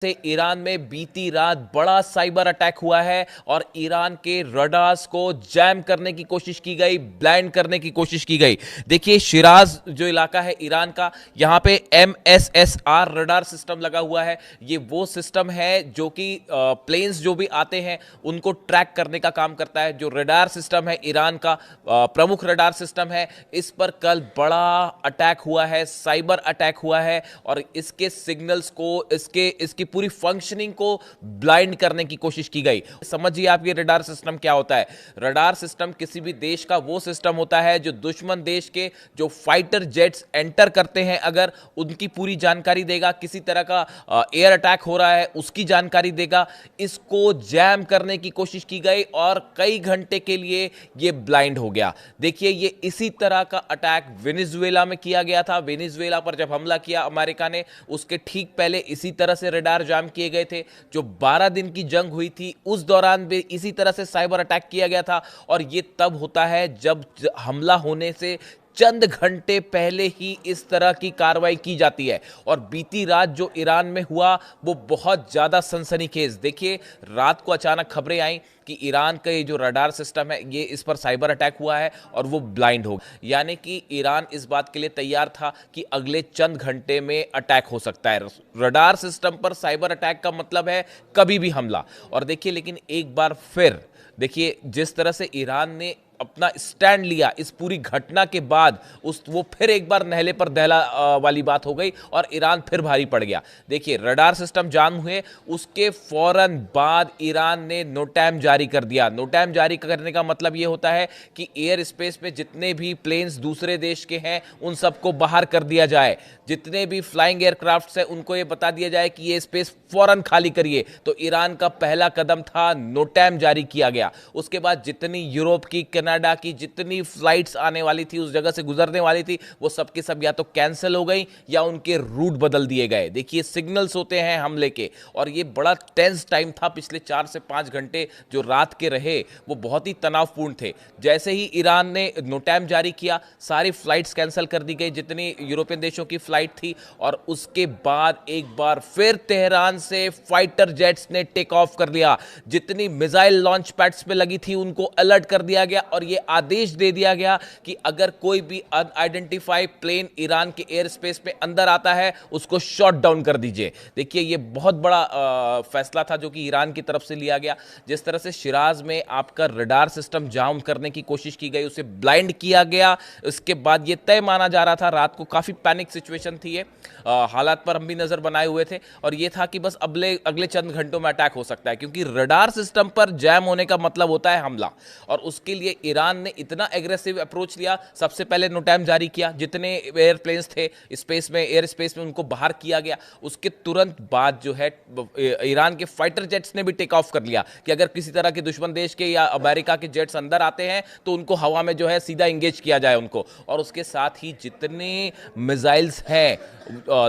से ईरान में बीती रात बड़ा साइबर अटैक हुआ है और ईरान के रडार्स को जैम करने की कोशिश की गई, ब्लाइंड करने की कोशिश की गई। देखिए शिराज जो इलाका है ईरान का, यहां पे MSSR रडार सिस्टम लगा हुआ है। ये वो सिस्टम है जो कि प्लेन्स जो भी आते हैं उनको ट्रैक करने का काम करता है। जो रडार सिस्टम है ईरान का प्रमुख रडार सिस्टम है, इस पर कल बड़ा अटैक हुआ है, साइबर अटैक हुआ है और इसके सिग्नल्स को, इसकी पूरी फंक्शनिंग को ब्लाइंड करने की कोशिश की गई। समझिए आप ये रडार सिस्टम क्या होता है। रडार सिस्टम किसी भी देश का वो सिस्टम होता है जो दुश्मन देश के जो फाइटर जेट्स एंटर करते हैं, अगर उनकी पूरी जानकारी देगा। किसी तरह का एयर अटैक हो रहा है उसकी जानकारी देगा। इसको जैम करने की कोशिश की गई और कई घंटे के लिए ये ब्लाइंड हो गया। देखिए ये इसी तरह का अटैक वेनेजुएला में किया गया था। वेनेजुएला पर जब हमला किया अमेरिका ने, उसके ठीक पहले इसी तरह से रडार जाम किए गए थे। जो 12 दिन की जंग हुई थी उस दौरान भी इसी तरह से साइबर अटैक किया गया था और ये तब होता है जब हमला होने से चंद घंटे पहले ही इस तरह की कार्रवाई की जाती है। और बीती रात जो ईरान में हुआ वो बहुत ज्यादा सनसनीखेज। देखिए रात को अचानक खबरें आई कि ईरान का ये जो रडार सिस्टम है ये इस पर साइबर अटैक हुआ है और वो ब्लाइंड हो गया। यानी कि ईरान इस बात के लिए तैयार था कि अगले चंद घंटे में अटैक हो सकता है। रडार सिस्टम पर साइबर अटैक का मतलब है कभी भी हमला। और देखिए लेकिन एक बार फिर देखिए जिस तरह से ईरान ने अपना स्टैंड लिया इस पूरी घटना के बाद, वो फिर एक बार नहले पर दहला वाली बात हो गई और ईरान फिर भारी पड़ गया। देखिए रडार सिस्टम जाम हुए उसके फौरन बाद ईरान ने नोटैम जारी कर दिया। नोटैम जारी करने का मतलब यह होता है कि एयर स्पेस में जितने भी प्लेन्स दूसरे देश के हैं उन सबको बाहर कर दिया जाए। जितने भी फ्लाइंग एयरक्राफ्ट है उनको यह बता दिया जाए कि ये स्पेस फौरन खाली करिए। तो ईरान का पहला कदम था, नोटैम जारी किया गया। उसके बाद जितनी यूरोप की, कनाडा की जितनी फ्लाइट्स आने वाली थी, उस जगह से गुजरने वाली थी, वो सबके सब या तो कैंसिल हो गई या उनके रूट बदल दिए गए। देखिए सिग्नल्स होते हैं हमले के और ये बड़ा टेंस टाइम था। पिछले 4 से 5 घंटे जो रात के रहे वो बहुत ही तनावपूर्ण थे। जैसे ही ईरान ने नोटैम जारी किया सारी फ्लाइट्स कैंसिल कर दी गई जितनी यूरोपियन देशों की फ्लाइट थी। और उसके बाद एक बार फिर तेहरान से फाइटर जेट्स ने टेक ऑफ कर लिया। जितनी मिसाइल लॉन्च पैड्स पे लगी थी उनको अलर्ट कर दिया गया और यह आदेश दे दिया गया कि अगर कोई भी अनआइडेंटिफाइड प्लेन ईरान के एयर स्पेस में अंदर आता है उसको शॉट डाउन कर दीजिए। देखिए यह बहुत बड़ा फैसला था जो कि ईरान की तरफ से लिया गया। जिस तरह से शिराज में आपका रडार सिस्टम जाम करने की कोशिश की गई, उसे ब्लाइंड किया गया, उसके बाद यह तय माना जा रहा था। रात को काफी पैनिक सिचुएशन थी ये, हालात पर हम भी नजर बनाए हुए थे और यह था कि बस अगले चंद घंटों में अटैक हो सकता है, क्योंकि रडार सिस्टम पर जैम होने का मतलब होता है हमला। और उसके लिए ईरान ने इतना एग्रेसिव अप्रोच लिया। सबसे पहले नोटैम जारी किया, जितने एयरप्लेन्स थे स्पेस में, एयर स्पेस में, उनको बाहर किया गया। उसके तुरंत बाद जो है ईरान के फाइटर जेट्स ने भी टेक ऑफ कर लिया कि अगर किसी तरह के दुश्मन देश के या अमेरिका के जेट्स अंदर आते हैं तो उनको हवा में जो है सीधा इंगेज किया जाए उनको। और उसके साथ ही जितने मिसाइल्स हैं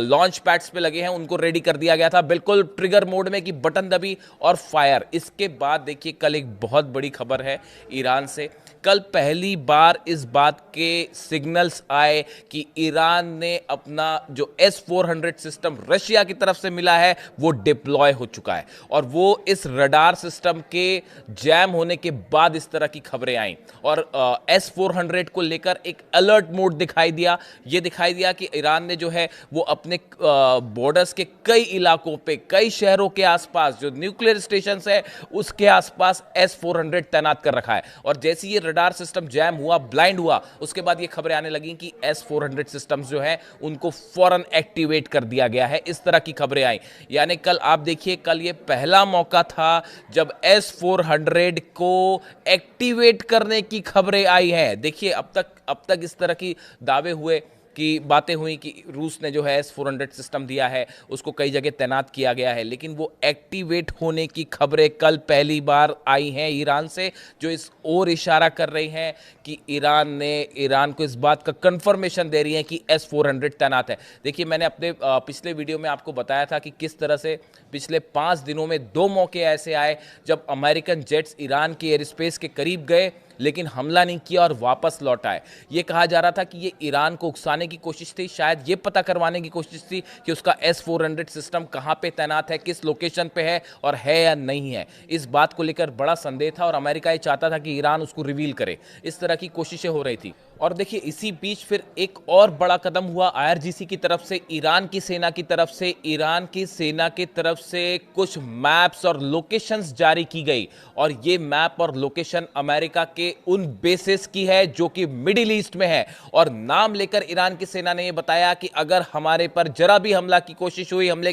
लॉन्च पैड्स पे लगे हैं उनको रेडी कर दिया गया था, बिल्कुल ट्रिगर मोड में कि बटन दबी और फायर। इसके बाद देखिए कल एक बहुत बड़ी खबर है ईरान से। कल पहली बार इस बात के सिग्नल्स आए कि ईरान ने अपना जो S-400 सिस्टम रशिया की तरफ से मिला है वो डिप्लॉय हो चुका है। और वो इस रडार सिस्टम के जैम होने के बाद इस तरह की खबरें आई और S-400 को लेकर एक अलर्ट मोड दिखाई दिया। ये दिखाई दिया कि ईरान ने जो है वो अपने बॉर्डर्स के कई इलाकों पे, कई शहरों के आसपास जो न्यूक्लियर स्टेशन है उसके आसपास S-400 तैनात कर रखा है। और जैसे ये रडार सिस्टम जैम हुआ, ब्लाइंड हुआ, उसके बाद ये खबरें आने लगी कि S-400 सिस्टम्स जो है उनको फौरन एक्टिवेट कर दिया गया है। इस तरह की खबरें आई। यानी कल आप देखिए, कल ये पहला मौका था जब S-400 को एक्टिवेट करने की खबरें आई हैं। देखिए अब तक इस तरह की दावे हुए कि बातें हुई कि रूस ने जो है S-400 सिस्टम दिया है, उसको कई जगह तैनात किया गया है, लेकिन वो एक्टिवेट होने की खबरें कल पहली बार आई हैं ईरान से, जो इस ओर इशारा कर रही हैं कि ईरान को इस बात का कंफर्मेशन दे रही है कि S-400 तैनात है। देखिए मैंने अपने पिछले वीडियो में आपको बताया था कि किस तरह से पिछले 5 दिनों में 2 मौके ऐसे आए जब अमेरिकन जेट्स ईरान के एयर स्पेस के करीब गए लेकिन हमला नहीं किया और वापस लौट आए। ये कहा जा रहा था कि ये ईरान को उकसाने की कोशिश थी, शायद ये पता करवाने की कोशिश थी कि उसका S-400 सिस्टम कहां पे तैनात है, किस लोकेशन पे है और है या नहीं है। इस बात को लेकर बड़ा संदेह था और अमेरिका ये चाहता था कि ईरान उसको रिवील करे। इस तरह की कोशिशें हो रही थी। और देखिए इसी बीच फिर एक और बड़ा कदम हुआ IRGC की तरफ से, ईरान की सेना की तरफ से। ईरान की सेना की तरफ से कुछ मैप्स और लोकेशंस जारी की गई और ये मैप और लोकेशन अमेरिका के उन बेसेस की है जो कि मिडिल ईस्ट में है। और नाम लेकर ईरान की सेना ने यह बताया कि अगर हमारे पर जरा भी हमले की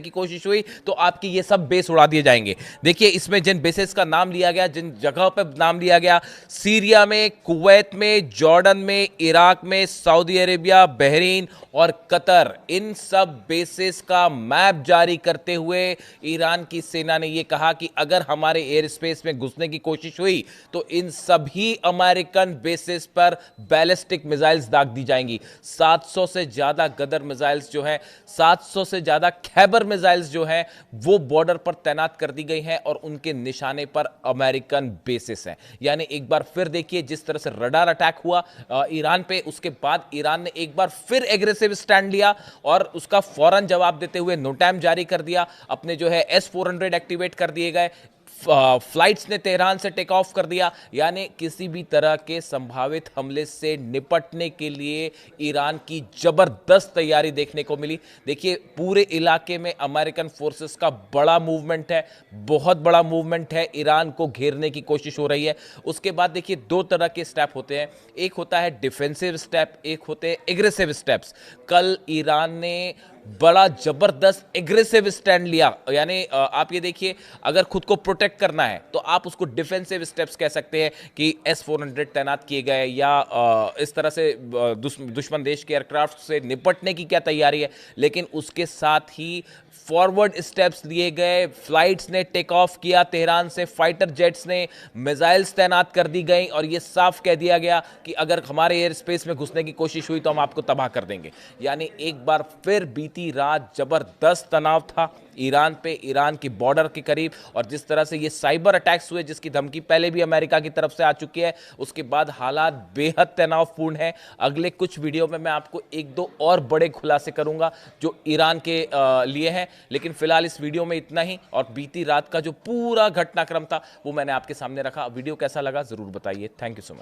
कोशिश हुई तो आपकी ये सब बेस उड़ा दिए जाएंगे। देखिए इसमें जिन बेसेस का नाम लिया गया, जिन जगह पर नाम लिया गया, सीरिया में, कुवैत में, जॉर्डन में, इराक में, सऊदी अरेबिया, बहरीन और कतर, इन सब बेसेस का मैप जारी करते हुए ईरान की सेना ने यह कहा कि अगर हमारे एयर स्पेस में घुसने की कोशिश हुई तो इन सभी अमेरिकन बेसेस पर बैलिस्टिक मिसाइल्स दाग दी जाएंगी। 700 से ज्यादा गदर मिसाइल्स जो हैं, 700 से ज्यादा खैबर मिसाइल्स जो हैं, वो बॉर्डर पर तैनात कर दी गई हैं और उनके निशाने पर अमेरिकन बेसेस हैं। यानी एक बार फिर देखिए जिस तरह से रडार अटैक हुआ ईरान पे, उसके बाद ईरान ने एक बार फिर एग्रेसिव स्टैंड लिया और उसका फौरन जवाब देते हुए नोटैम जारी कर दिया। अपने जो है S-400 एक्टिवेट कर दिए गए, फ्लाइट्स ने तेहरान से टेक ऑफ कर दिया। यानी किसी भी तरह के संभावित हमले से निपटने के लिए ईरान की जबरदस्त तैयारी देखने को मिली। देखिए पूरे इलाके में अमेरिकन फोर्सेस का बड़ा मूवमेंट है, बहुत बड़ा मूवमेंट है, ईरान को घेरने की कोशिश हो रही है। उसके बाद देखिए दो तरह के स्टेप होते हैं, एक होता है डिफेंसिव स्टेप, एक होते हैं एग्रेसिव स्टेप्स। कल ईरान ने बड़ा जबरदस्त एग्रेसिव स्टैंड लिया। यानी आप ये देखिए अगर खुद को प्रोटेक्ट करना है तो आप उसको डिफेंसिव स्टेप्स कह सकते हैं कि S-400 तैनात किए गए या इस तरह से दुश्मन देश के एयरक्राफ्ट से निपटने की क्या तैयारी है। लेकिन उसके साथ ही फॉरवर्ड स्टेप्स लिए गए, फ्लाइट्स ने टेक ऑफ किया तेहरान से, फाइटर जेट्स ने, मिसाइल्स तैनात कर दी गई और यह साफ कह दिया गया कि अगर हमारे एयर स्पेस में घुसने की कोशिश हुई तो हम आपको तबाह कर देंगे। यानी एक बार फिर बीती रात जबरदस्त तनाव था ईरान पे, ईरान की बॉर्डर के करीब। और जिस तरह से ये साइबर अटैक्स हुए जिसकी धमकी पहले भी अमेरिका की तरफ से आ चुकी है, उसके बाद हालात बेहद तनावपूर्ण है। अगले कुछ वीडियो में मैं आपको एक दो और बड़े खुलासे करूंगा जो ईरान के लिए हैं, लेकिन फिलहाल इस वीडियो में इतना ही। और बीती रात का जो पूरा घटनाक्रम था वो मैंने आपके सामने रखा। वीडियो कैसा लगा जरूर बताइए। Thank you so much.